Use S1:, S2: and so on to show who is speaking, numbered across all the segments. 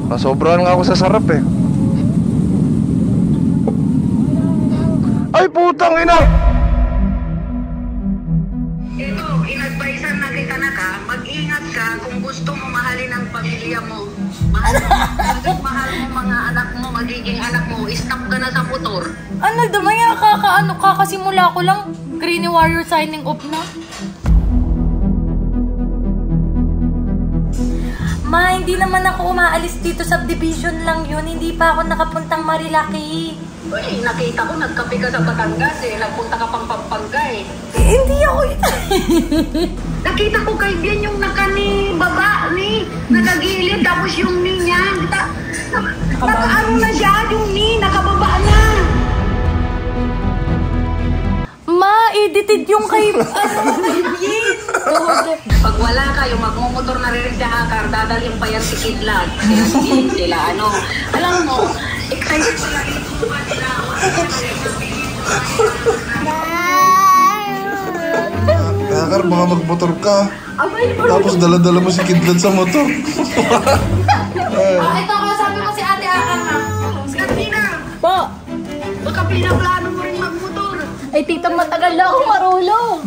S1: Nasobrahan nga ako sa sarap eh. Ay putang ina!
S2: Ito, inadvisean na kita na ka, mag-ingat ka kung gusto mo mahalin ang pamilya mo. Mahal mo mga anak mo, magiging anak mo, stop ka na sa motor.
S3: Ano, damaya, kakasimula ko lang. Greeny Warrior signing off na. Ma, hindi naman ako umaalis dito, subdivision lang yun. Hindi pa ako nakapuntang Marilaki.
S2: Uy, nakita ko nagkape ka sa Batangas eh, nagpunta ka pang Pampanga eh.
S3: Hindi ako
S2: Nakita ko kay Bien yung nakani baba ni, nakagilid tapos yung ni niya. Nakaano na siya, yung ni, nakababa na.
S3: Ma, edited yung kay...
S2: Pag wala kayo, magmumotor na rin sa Akar, dadalhin pa yan si Kidlat. Kaya sila, ano. Alam mo, excited sila sila.
S1: Akar, baka magmotor ka. Tapos dala-dala mo si Kidlat sa motor.
S3: Ito ko, sabi mo si Ate Akar na.
S2: Katina,
S3: Po!
S2: baka pinaplano mo rin magmotor.
S3: Ay, tita, matagal na ako marulong.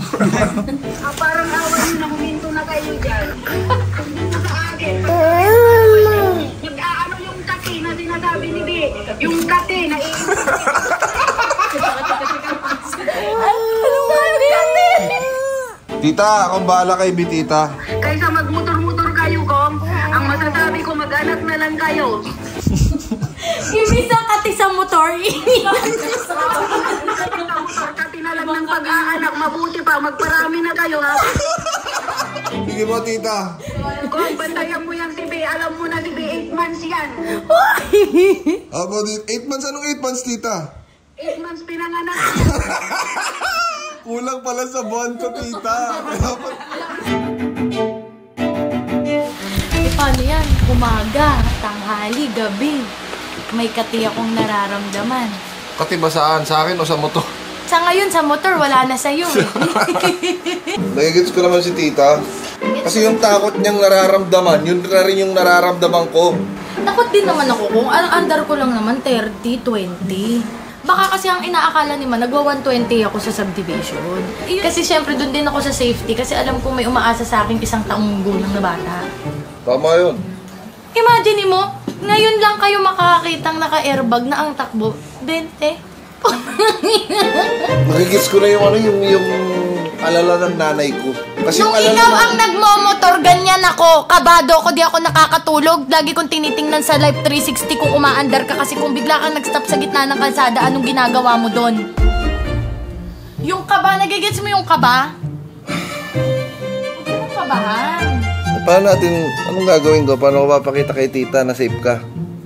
S2: Parang awan nyo na huminto na kayo dyan. Sa akin, mag-aano yung kati na sinasabi ni B. Yung kati na
S3: Ano ba yan?
S1: Tita, akong bahala kay Bitita.
S2: Kaysa magmotor-motor kayo, Kong, ang masasabi ko mag-anak na lang kayo.
S3: Imbis ang kati sa motor,
S2: Kati na lang ng pag-aanak, mabuti pa, magparami na kayo, ha?
S1: Sige mo, tita.
S2: Kung bantayan mo yan si B, alam mo na si B, 8 months yan.
S1: About 8 months, anong 8 months, tita?
S2: 8 months pinanganak.
S1: Kulang pala sa buwan ko, tita.
S3: Paano yan? Umaga, tanghali, gabi. May kati akong nararamdaman.
S1: Kati ba saan? Sa akin o sa motor?
S3: Sa ngayon, sa motor, wala na sa'yo eh.
S1: Nagigits ko naman si tita. Kasi yung takot niyang nararamdaman, yun na rin yung nararamdaman ko.
S3: Takot din naman ako kung ang andar ko lang naman 30, 20. Baka kasi ang inaakala ni Man, nagwa-120 ako sa subdivision. Kasi syempre doon din ako sa safety kasi alam kong may umaasa sa akin 1 taong gulang na bata.
S1: Tama yun.
S3: Imagine mo, ngayon lang kayo makakakitang naka-airbag na ang takbo, 20.
S1: Nagigits ko na yung ano, yung alala ng nanay ko. Kasi
S3: Nung ikaw ang nagmomotor, ganyan ako. Kabado ko, di ako nakakatulog. Lagi kong tinitingnan sa Live 360 kung umaandar ka kasi kung bigla kang nag-stop sa gitna ng kalsada, anong ginagawa mo doon? Yung kaba, nagigits mo yung kaba? Huwag mong kabahan.
S1: Paano natin, anong gagawin ko? Paano ko mapakita kay tita na safe ka?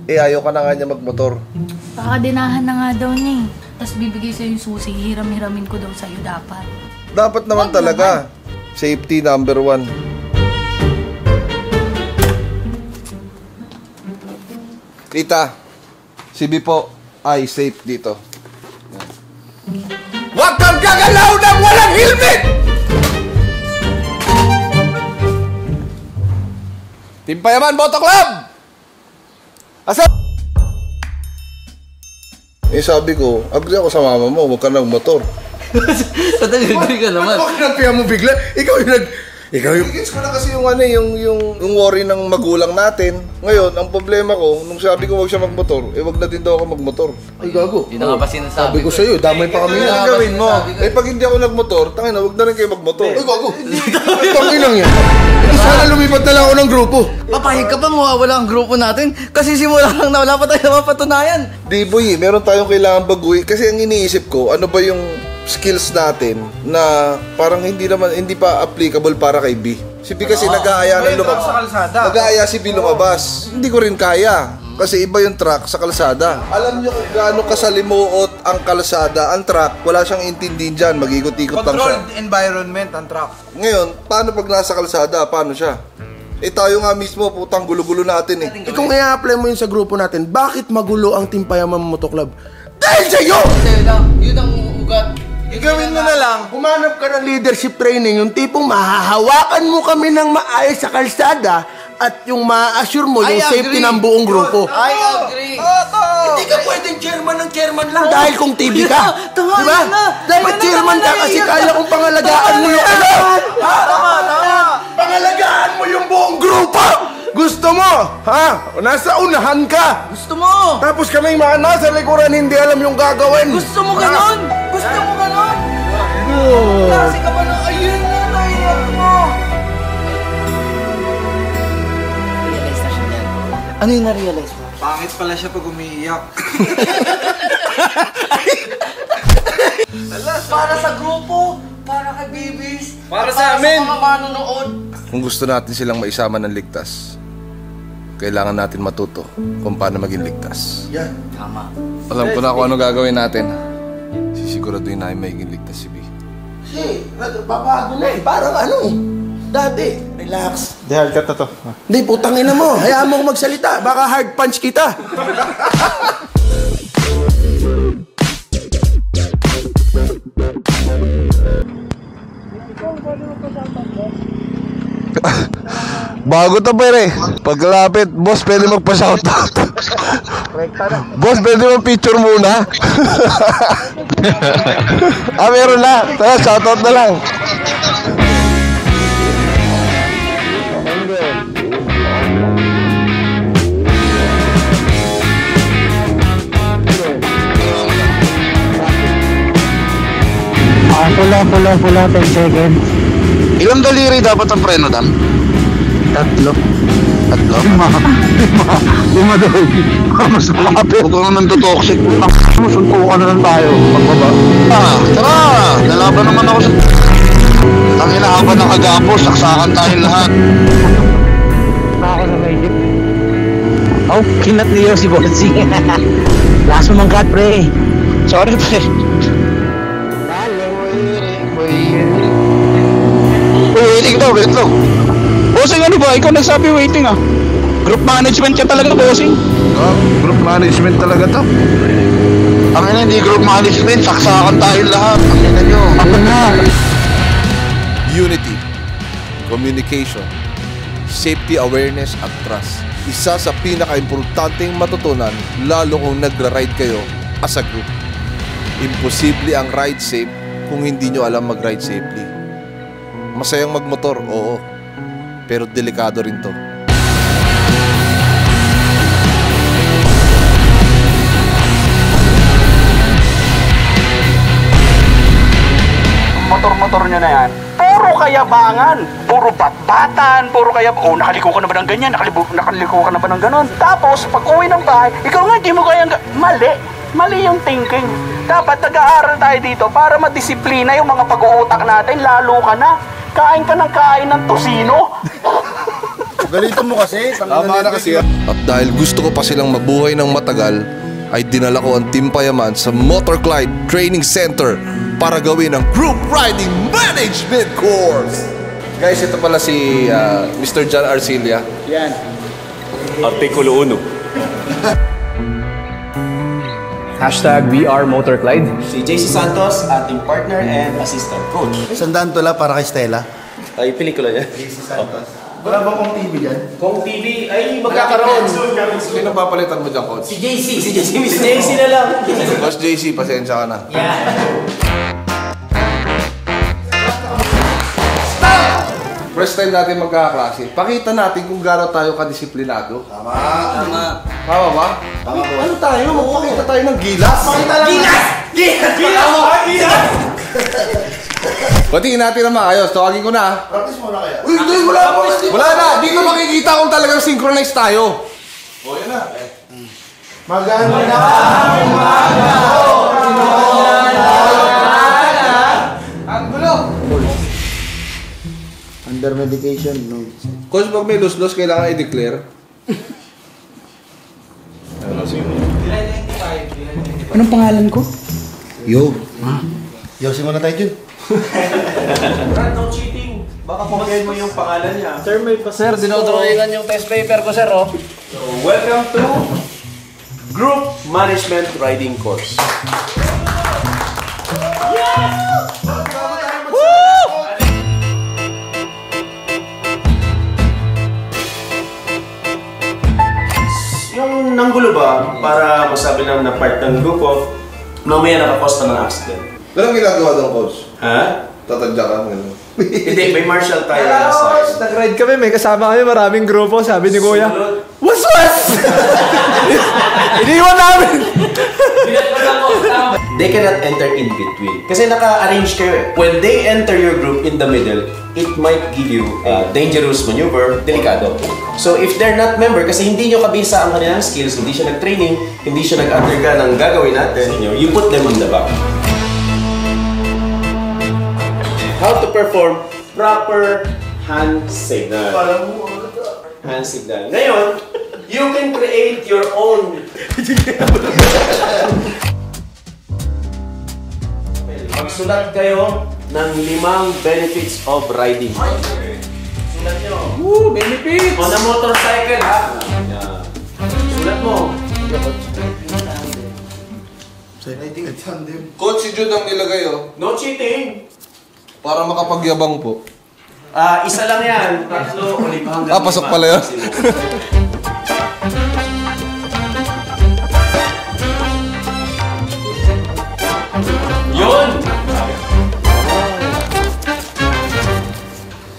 S1: Eh, ayaw ka na nga niya magmotor.
S3: Baka dinahan na nga daw niya eh. Tapos bibigay sa'yo yung susi, hiram-hiramin ko daw sa'yo dapat.
S1: Dapat naman talaga. Safety number 1. Tita, si B po ay safe dito. Huwag kang gagalaw ng walang helmet! Team Payaman, Boto Club! Asa? Eh sabi ko, agree ako sa mama mo, huwag ka ng motor.
S4: Agree ka naman.
S1: Huwag ka mo bigla. Ikaw yung Gets ko na kasi yung ano, yung worry ng magulang natin. Ngayon, ang problema ko, nung sabi ko huwag siya magmotor, eh wag na din daw ako magmotor.
S4: Ay, gago. Yun na nga pa sinasabi
S1: Sabi ko sa'yo, damay pa kami na gawin mo. Eh pag hindi ako nagmotor, tangina, wag na rin kayo magmotor. Ay, gago. Tangin lang yan. Sana lumipat na lang ako ng grupo.
S4: Papahig ka bang mawawala ang grupo natin? Kasi simula lang na wala pa tayo mapatunayan.
S1: Di boy, meron tayong kailangan baguhin. Kasi ang iniisip ko, ano ba yung skills natin na parang hindi pa applicable para kay B. Si B kasi nag-aaya ng lumabas. Nag-aaya si B lumabas. Hindi ko rin kaya. Kasi iba yung truck sa kalsada. Alam nyo kung gaano kasalimuot ang kalsada, ang truck, wala siyang intindihin dyan, mag-ikot-ikot lang siya.
S5: Controlled environment ang truck.
S1: Ngayon, paano pag nasa kalsada, paano siya? Eh tayo nga mismo, putang gulo-gulo natin eh.
S5: Kung i-apply mo yun sa grupo natin, bakit magulo ang Team Payaman Moto Club? Dahil sa'yo!
S4: Yun ang ugat.
S5: Gawin mo na lang, humanap ka ng leadership training, yung tipong mahahawakan mo kami ng maayos sa kalsada at yung ma-assure mo yung
S4: I
S5: safety
S4: agree.
S5: ng buong grupo.
S4: I agree.
S5: Hindi ka pwedeng chairman lang dahil kung TV ka.
S4: Tama
S5: Diba?
S4: yun na.
S5: Dapat chairman ka kasi kaya kong pangalagaan mo yung ano.
S4: Tama.
S5: Pangalagaan mo yung buong grupo. Gusto mo, ha? Nasa unahan ka.
S4: Gusto mo.
S5: Tapos kaming mga nasa likuran hindi alam yung gagawin.
S4: Gusto mo ganon. Gusto mo ganon. Klase ka ba na? Ayun na, naiyak mo. Realize na siya yan. Ano yung na-realize mo?
S6: Pangit pala siya pag umiiyak.
S4: Para sa grupo, para kay babies,
S6: Para sa amin.
S4: Sa mga manonood.
S1: Kung gusto natin silang maisama ng ligtas, kailangan natin matuto kung paano maging ligtas.
S5: Yan.
S4: Tama.
S1: Alam ko na kung ano gagawin natin. Sisiguraduhin namin magiging ligtas si B.
S5: Kasi, babago na eh. Parang ano, dati. Relax.
S6: Di, hardcut na to.
S5: Hindi, putang ina mo. Hayaan mo ko magsalita. Baka hard punch kita.
S1: Bago to pere. Pagkalapit, boss pwede magpa-shoutout. Boss pwede mag-picture muna. Meron na. Tara, shoutout na lang.
S7: Pula, 10 seconds.
S8: Ilang daliri dapat ang preno, Dan?
S7: Tatlo.
S8: Tatlo?
S7: Lima daw. Mas malapit.
S8: Huwag ka naman to-toxic.
S7: Suntukan na lang tayo. Pagbaba.
S8: Tara! Lalaban naman ako sa... Ang inahaban ng agapo, saksakan tayo lahat.
S7: Ako na maisip. Oh, kinat niyo si Bossing. Last mo mangkat, pre.
S8: Sorry, pre. Waiting daw, wait lang. Bossing, ano ba? Ikaw nagsabi waiting ah. Group management ka talaga, bossing.
S1: Group management talaga to.
S8: Ang ina, hindi group management, saksakan tayo lahat. Ang ina nyo.
S7: Ako na.
S1: Unity, communication, safety awareness at trust. Isa sa pinaka-importanteng matutunan lalo kung nagra-ride kayo as a group. Imposible ang ride safe kung hindi nyo alam mag-ride safely. Masayang magmotor, oo. Pero delikado rin to.
S9: Motor-motor nyo na yan, puro kayabangan, puro batbatan, puro nakaliko ka na ba ng ganyan, nakaliko ka na ba ng ganon. Tapos, pag uwi ng bahay, ikaw nga, di mo kayang mali yung thinking. Dapat nag-aaral tayo dito para madisiplina yung mga pag-uutak natin, lalo ka na. Kain ka ng kain ng tosino.
S5: Galito mo kasi.
S1: Tama na kasi. At dahil gusto ko pa silang mabuhay ng matagal, ay dinala ko ang Team Payaman sa Motor Clyde Training Center para gawin ang Group Riding Management Course. Guys, ito pala si Mr. John Arcilia.
S9: Yan.
S10: Artikulo 1. #WeAreMotorClyde.
S6: Si JC Santos, ating partner and assistant coach.
S5: Sandaan to la para kay Stella.
S10: Ay, pelikula niya.
S5: Wala ba kong TV dyan?
S6: Kung TV ay magkakaroon.
S1: Sino papalitan mo dyan, Coach?
S6: Si JC na lang.
S1: Coach JC, pasensya ka na. First time natin magkakaklase. Pakita natin kung gaano tayo kadisiplinado.
S5: Tama.
S1: Tama ba?
S5: Tama po.
S1: Ano tayo? Magpakita tayo ng gilas.
S5: Pakita lang.
S6: Gilas!
S1: Patingin natin na maayos. Tawagin ko na.
S5: Practice mo na kaya?
S1: Uy, hindi, wala pa. Wala na. Dito makikita kung talagang synchronize tayo.
S5: O, yan na. Maganda na.
S1: Ang gulo.
S5: Under medication, no.
S1: Coach, pag may lose-lose, kailangan i-declare.
S7: Anong pangalan ko?
S5: Yo. Yosin mo na tayo dyan.
S6: Brad, no cheating. Baka pumagayin mo yung pangalan niya. Sir, may
S4: Sir, dinodrawingan yung test paper ko, sir, oh.
S6: So, welcome to Group Management Riding Course. yung nanggulo ba, para masabi lang na part ng grupo, mamaya nakakosta ng accident.
S1: Walang ginagawa doon, coach?
S6: Ha?
S1: Tatadya ka, gano'n.
S6: Hindi, may martial tayo na sa...
S4: Nag-ride kami, may kasama kami, maraming grupo. Sabi ni Kuya, was! Iniwan namin!
S6: They cannot enter in between. Kasi naka-arrange kayo eh. When they enter your group in the middle, it might give you a dangerous maneuver, delikado. So if they're not member, kasi hindi nyo kabisa ang kanilang skills, hindi siya nag-training, hindi siya nag-undergo ng gagawin natin, you put them in the back. How to perform proper hand signal. Hand signal. Ngayon, you can create your own. Magsulat kayo ng 5 benefits of riding. Sulat nyo.
S4: Woo, benefits!
S6: On a motorcycle, ha? Sulat mo.
S1: Coach, si Jude ang nilagay, oh.
S6: No cheating.
S1: Para makapagyabang po.
S6: Isa lang yan. Tatlo, ulit hanggang
S1: Pasok pala yun.
S6: Yun!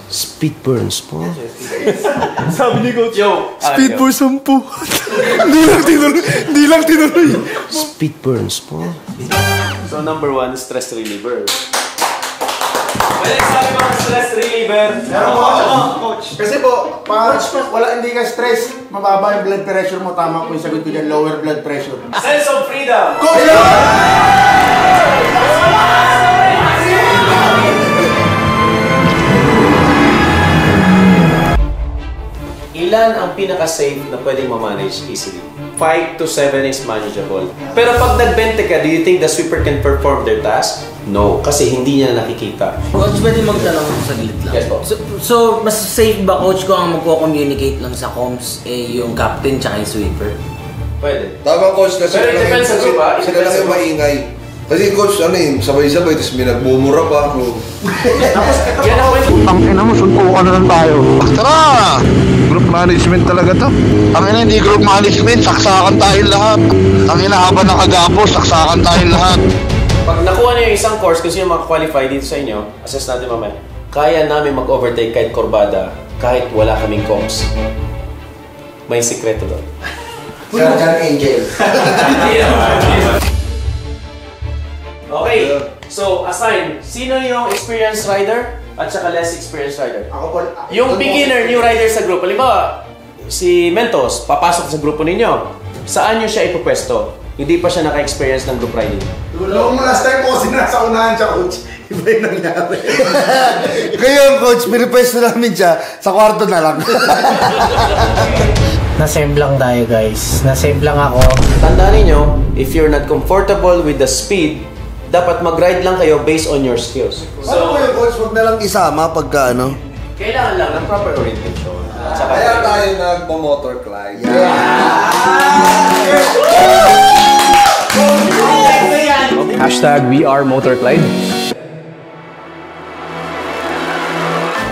S6: Speed burns po.
S4: Sabi ni Coach,
S6: Yo!
S4: speed for 10. Hindi lang tinuloy.
S6: Speed burns po. So number 1, stress reliever. Well, sabi mo stress reliever.
S5: Coach. Kasi po, hindi ka stress, mababa yung blood pressure mo. Tama po yung sagot ko dyan, lower blood pressure.
S6: Sense of freedom. Ilan ang pinaka-safe na pwedeng ma-manage easily? 5 to 7 is manageable. Pero pag nag-20 ka, do you think the sweeper can perform their task? No, kasi hindi niya nakikita.
S11: Coach, pwede magtanong saglit lang.
S6: Yes po.
S11: So, mas safe ba, Coach, kung ang magko-communicate lang sa comms yung captain tsaka yung sweeper?
S6: Pwede.
S1: Tama, coach, kasi
S6: Pero it depends sa group, ha?
S1: sila lang yung maingay. Kasi coach, sabay-sabay, tapos may nagmumura pa.
S6: Tapos, yan ang pwede.
S8: Ang ina mo, suntukan na lang tayo. Tara! Group management talaga to. Ang ina, hindi group management, saksakan tayong lahat. Ang ina, habang nakagapo, saksakan tayong lahat.
S6: Pag nakuha niyo yung isang course, kasi yung makakwalify dito sa inyo, assess natin mamaya, kaya namin mag-overtake kahit kurbada, kahit wala kaming comms. May sikreto doon.
S5: Guardian Angel.
S6: Okay, so assign, sino yung experienced rider at saka less experienced rider?
S5: Ako po.
S6: Yung beginner, new rider sa group, halimbawa, si Mentos, papasok sa grupo ninyo. Saan nyo siya ipupwesto? Hindi pa siya naka-experience ng group riding.
S5: Noong last time po kasi nasa unahan siya, coach. Iba yung nangyari.
S12: Ngayon, coach, pinipwesto namin siya sa kwarto na lang.
S11: Na-save lang tayo, guys. Na-save lang ako.
S6: Tandaan ninyo, if you're not comfortable with the speed, dapat mag-ride lang kayo based on your skills.
S12: So, yung coach, huwag na lang isama pagka ano?
S6: Kailangan lang ng proper orientation.
S1: Kaya tayo nagpo-motor glide.
S13: Hashtag we are Motorclide.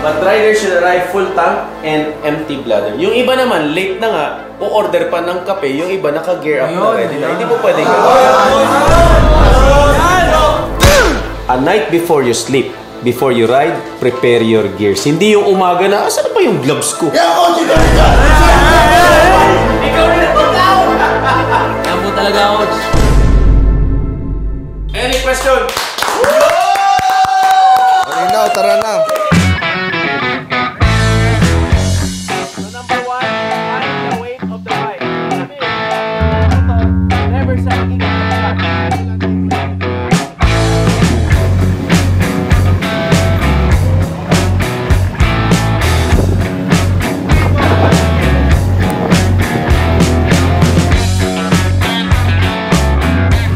S6: But riders should arrive full tank and empty bladder. Yung iba naman, late na nga, o-order pa ng kape, yung iba naka-gear up na ready na. Hindi po pwedeng a night before you sleep, before you ride, prepare your gears. Hindi yung umaga na, asan pa yung gloves ko?
S5: Coach, ikaw rin ka!
S6: Ikaw rin ang pagkaw!
S11: Yan po talaga, Coach.
S6: Any question?
S1: Okay na, tara na.
S6: Number 1, find the weight of the bike. Never sa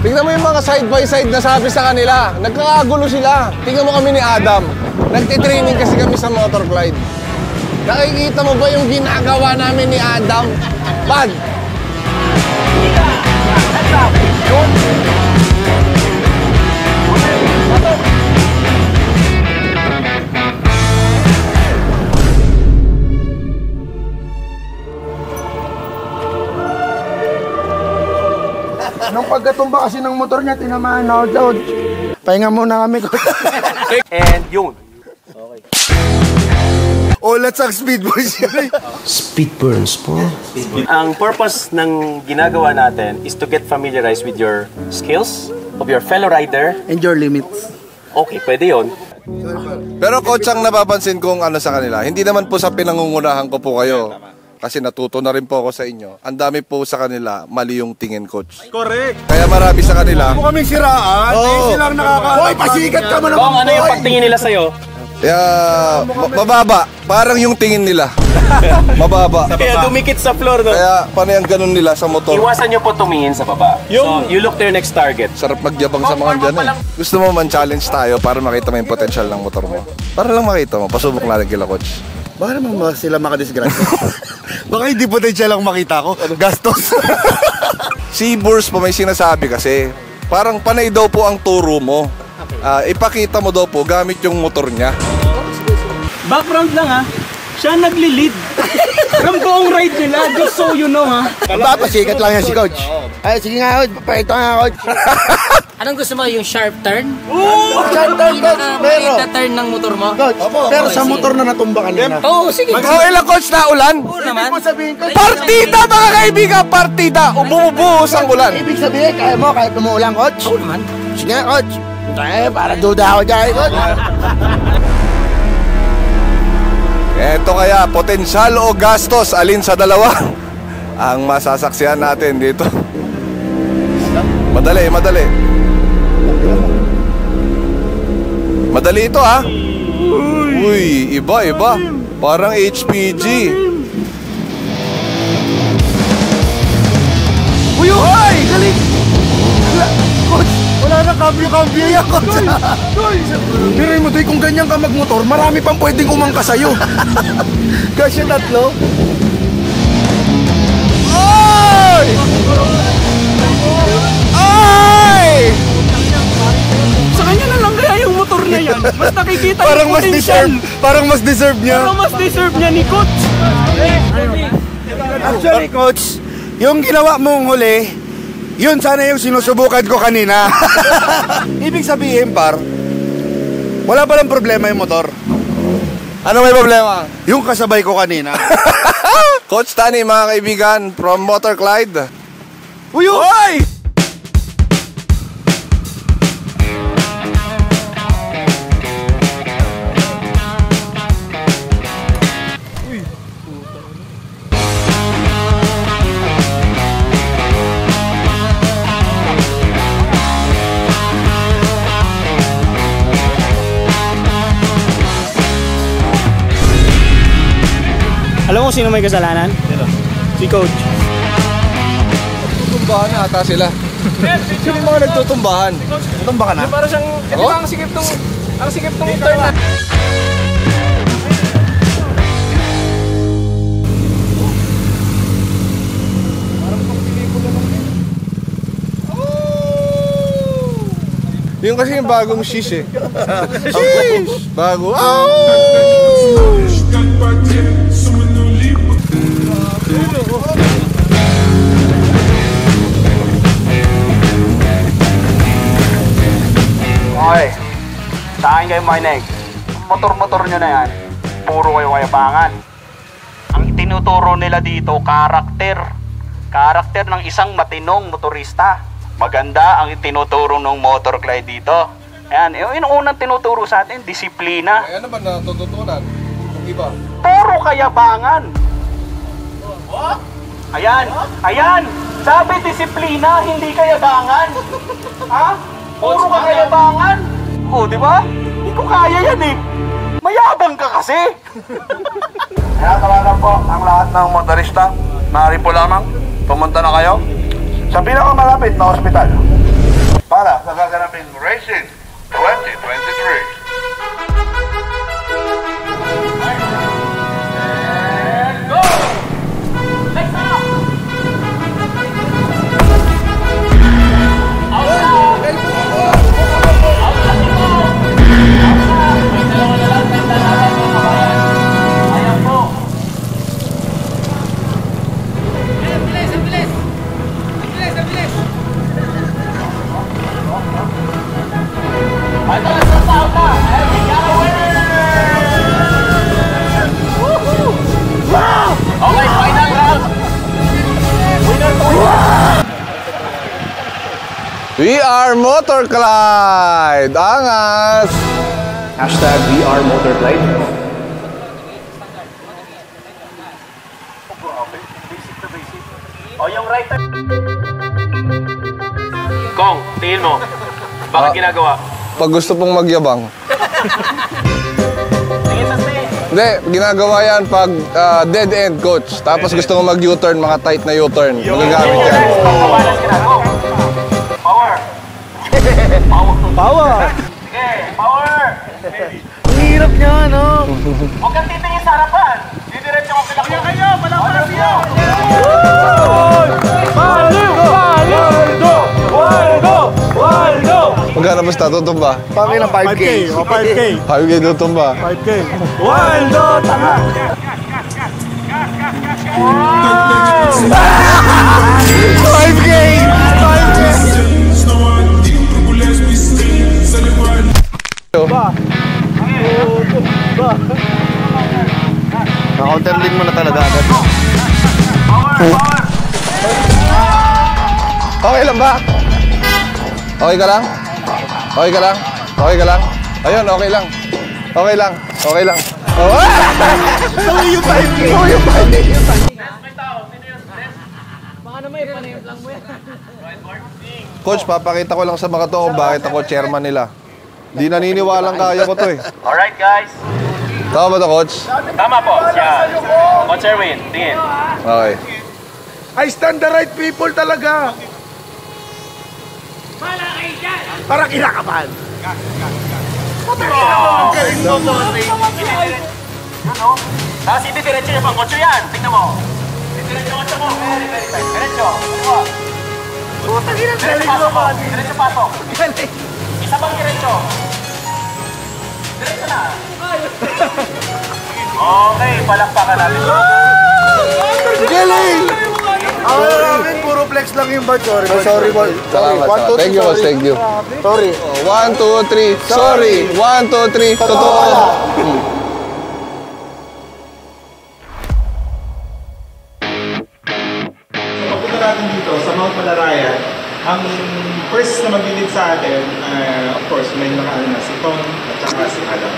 S1: Tingnan mo yung mga side by side na sabi sa kanila. Nagkakagulo sila. Tingnan mo kami ni Adam. Nagtitraining kasi kami sa motor glide. Nakikita mo ba yung ginagawa namin ni Adam? Bad!
S5: Nung pagkatumba kasi ng motor niya, tinamaan ako, Coach. Pahinga muna kami, Coach.
S9: And yun.
S12: Let's ang speed boys.
S6: Speed burns po.
S10: Ang purpose ng ginagawa natin is to get familiarized with your skills of your fellow rider.
S12: And your limits.
S10: Okay, pwede yun.
S1: Pero coach, ang napapansin kong ano sa kanila, hindi naman po sa pinangungunahan ko po kayo. Kasi natuto na rin po ako sa inyo. Ang dami po sa kanila, mali yung tingin, coach.
S5: Correct.
S1: Kaya marami sa kanila.
S5: Kung kaming siraan, silang nakaka... Hoy, pasikat ka mo naman.
S10: Kung ano yung pagtingin nila sa'yo?
S1: Kaya mababa. Parang yung tingin nila. Mababa.
S10: Kaya dumikit sa floor, no?
S1: Kaya paano yung ganun nila sa motor?
S10: Iwasan nyo po tumingin sa baba. So, you look to your next target.
S1: Sarap magyabang sa mga dyan eh. Gusto mo man challenge tayo para makita mo yung potential ng motor mo. Para lang makita mo, pasubok natin kila coach.
S12: Baka naman ba sila makadisgrasya? Baka hindi potential lang makita ko. Gastos.
S1: Si Burs po may sinasabi kasi, parang panay daw po ang turo mo. Ipakita mo daw po gamit yung motor niya.
S9: Background lang ha. Siya nagli-lead. From buong ride nila, just so you know ha.
S12: Papasikat lang yan si Coach. Ay, sige nga, Coach. Pakita nga, Coach.
S11: Anong gusto mo? Yung sharp turn?
S12: Sharp turn, Coach. Pero,
S11: turn ng motor mo?
S12: Coach, pero sa motor na natumba kanina.
S11: Oo, sige.
S1: Okay lang, coach, na ulan?
S11: Oo naman.
S1: Partida, mga kaibigan! Partida! Bumubuhos ang ulan.
S12: Ibig sabihin, kaya mo, kahit umuulan, Coach?
S11: Oo naman.
S12: Sige nga, Coach. Para duda ako dyan, Coach.
S1: Eto kaya, potensyal o gastos, alin sa dalawa ang masasaksihan natin dito? Madali, madali. Madali ito ha. Uy, iba, iba. Parang HPG.
S12: Uy, uy! Galing! Coach, wala na kambyo-kambyo yan, Coach.
S5: Pero mo doy, kung ganyan ka magmotor, marami pang pwedeng umangka sa'yo.
S12: Kasi tatlo.
S1: Ay! Ay!
S9: Sa kanya na lang kaya yung motor na yan. Mas nakikita
S12: Parang
S9: yung
S12: mas
S9: potential.
S12: deserve. Parang mas deserve niya.
S9: Parang mas deserve niya ni Coach.
S5: Actually, Coach, yung ginawa mong huli, yun sana yung sinusubukan ko kanina. Ibig sabihin, par, wala palang problema yung motor.
S1: Ano may problema?
S5: Yung kasabay ko kanina.
S1: Coach Tani, mga kaibigan, from Motor Clyde.
S5: Uy!
S1: Uy!
S9: Alam mo sino may kasalanan? Si Coach.
S1: Tutumbahan na ata sila. Sino yung mga nagtutumbahan?
S5: Tumba ka na?
S9: Para siyang, ito ba ang sikip tong turn na.
S1: Yung kasi yung bagong shish eh. Shish! Bago.
S9: Okay. Sa akin kayo makinig. Motor-motor nyo na yan, puro kayo kayabangan. Ang tinuturo nila dito, karakter. Karakter ng isang matinong motorista. Maganda ang tinuturo ng Motor Clyde dito. Ayan, yung unang tinuturo sa atin, disiplina.
S1: Ay, ano ba natututunan? Yung iba?
S9: Puro kayabangan. Ayan, ayan. Sabi disiplina, hindi kayabangan. Ha? Puro ka kayabangan. O, di ba? Hindi ko kaya yan eh. Mayabang ka kasi.
S8: Kaya tawagan po ang lahat ng motorista. Maaari po lamang pumunta na kayo sa pinakamalapit na ospital para sa gaganaping Racing 2023.
S14: We are Motor Clyde! Angas!
S13: Hashtag We are Motor Clyde.
S10: O, yung right turn. Kong, tingin mo. Bakit ginagawa?
S14: Pag gusto pong magyabang.
S10: Tingin sa stage.
S14: Hindi, ginagawa yan pag dead end, coach. Tapos gusto mo mag-U-turn, mga tight na U-turn. Magagamit yan.
S10: Papabalas ka na. Go. Power.
S12: Power!
S10: Sige, power.
S12: Ang hirap niya, no?
S10: Huwag kang titingin sa harapan. Didiretso ko pinako. Kaya kayo, malakas siya.
S12: Waldo!
S14: Magkano basta tutumba?
S12: Pangin ng 5K. 5K.
S14: 5K tutumba.
S12: 5K. Waldo! Tanga! 5K! 5K! Na-counterlink mo na talaga agad.
S14: Okay lang ba? Okay ka lang? Okay ka lang? Okay ka lang? Ayun, okay lang. Okay lang. Okay lang. Oh!
S12: Tuloy yung 5K! Tuloy yung 5K!
S4: Baka naman ipanayot lang mo yan.
S14: Coach, papakita ko lang sa mga to kung bakit ako chairman nila. Di naniniwalang kaya ko to eh.
S10: Alright, guys.
S14: Tama ba to, coach?
S10: Tama po. Yan. Coach Erwin, tingin.
S14: Okay.
S12: I stand the right people talaga! Para kinakabahan.
S10: Ang galing mo mo. Tapos itidiretso niya pang kotso yan. Tingnan mo. Itidiretso kotso mo. Diretso. Diretso pasok. Isa pang diretso. Diretso na. Okay, palakpakan natin.
S12: Galing! Ako na namin, puro flex lang yung bad. Sorry, sorry, boy.
S14: Salamat, salamat. Thank you, boss. Thank you.
S12: Sorry.
S14: 1, 2, 3. Sorry. 1, 2, 3. Totoo.
S15: Pagpunta natin dito sa Mount Malarayan, ang first na mag-lead sa atin, of course, may nakaano na si Tom at saka si Adam.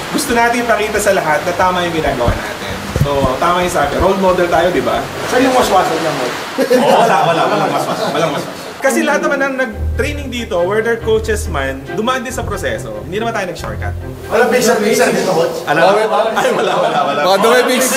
S15: Gusto natin ipakita sa lahat na tama yung ginagawa natin. So, tama yung sabi. Role model tayo, di ba? Saan yung waswasan niya mo? Walang waswasan. Walang waswasan. Kasi lahat naman ng nag-training dito, whether coaches man, dumaan din sa proseso. Hindi naman tayo nag-shortcut.
S12: Walang bigsan dito, coach.
S15: Alam? Ay, wala.
S14: Baka dumay bigs.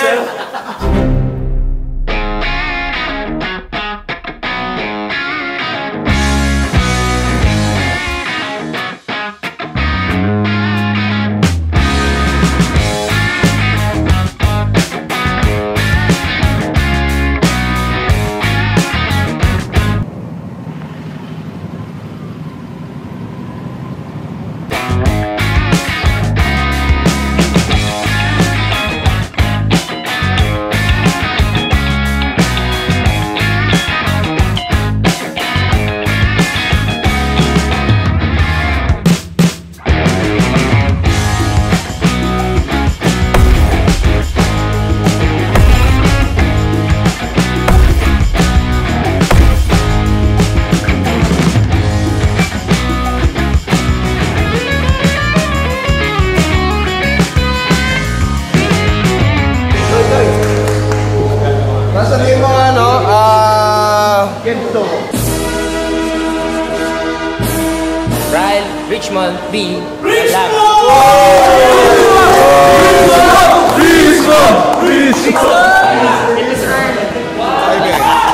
S11: Ryle Richmond B.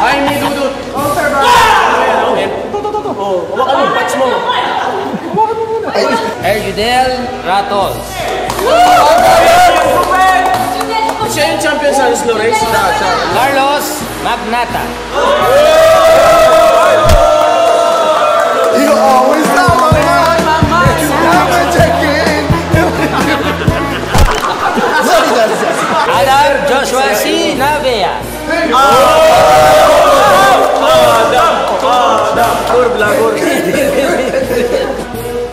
S4: Ay, may dudot. Hawakan mo, patch mo.
S11: Erjudel Ratos.
S4: Siya yung champion sa slow race.
S11: Carlos Magnata.
S12: You always love my mind. Never check in.
S11: Adam Joshua C. Navea.
S4: Blagor.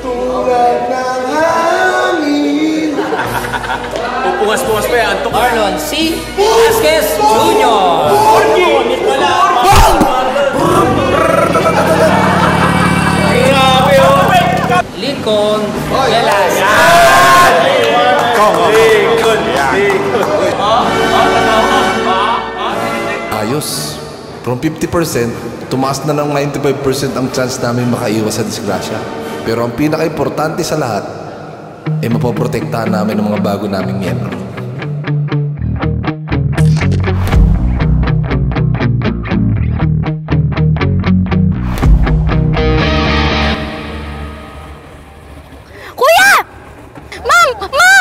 S12: Tulad ng hangin.
S10: Upuan bukas pa yan.
S11: Marlon C. Vasquez Jr.
S10: Grabe oh.
S11: Lincoln Velas.
S1: Ayos. From 50%, tumaas na ng 95% ang chance namin makaiwas sa disgrasya. Pero ang pinaka-importante sa lahat, ay mapoprotektahan namin ang mga bago naming miyembro.
S3: Kuya! Ma'am! Ma!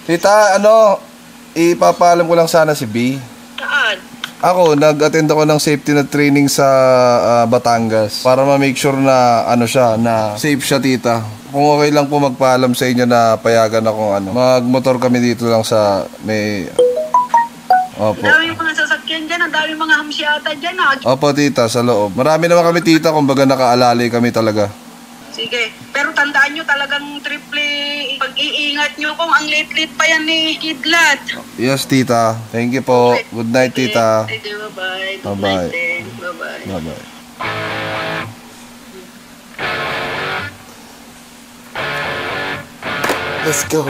S1: Tita, ipapaalam ko lang sana si B.
S2: Saan?
S1: Ako, nag-attend ako ng safety na training sa Batangas para ma-make sure na na safe siya, tita. Kung okay lang po magpaalam sa inyo na payagan ako magmotor kami dito lang sa may... Opo.
S2: Ang dami mga sasakyan dyan, ang dami mga hamsyata dyan.
S1: Opo, tita, sa loob. Marami naman kami, tita, kumbaga nakaalalay kami talaga.
S2: Sige, pero tandaan nyo talagang triple pag-iingat nyo kung ang late-late pa yan ni Kidlat.
S1: Yes, tita. Thank you po. Good night, tita.
S2: Sige, bye-bye. Good
S1: Bye-bye.
S2: night din. Bye-bye.
S1: Bye-bye. Let's go.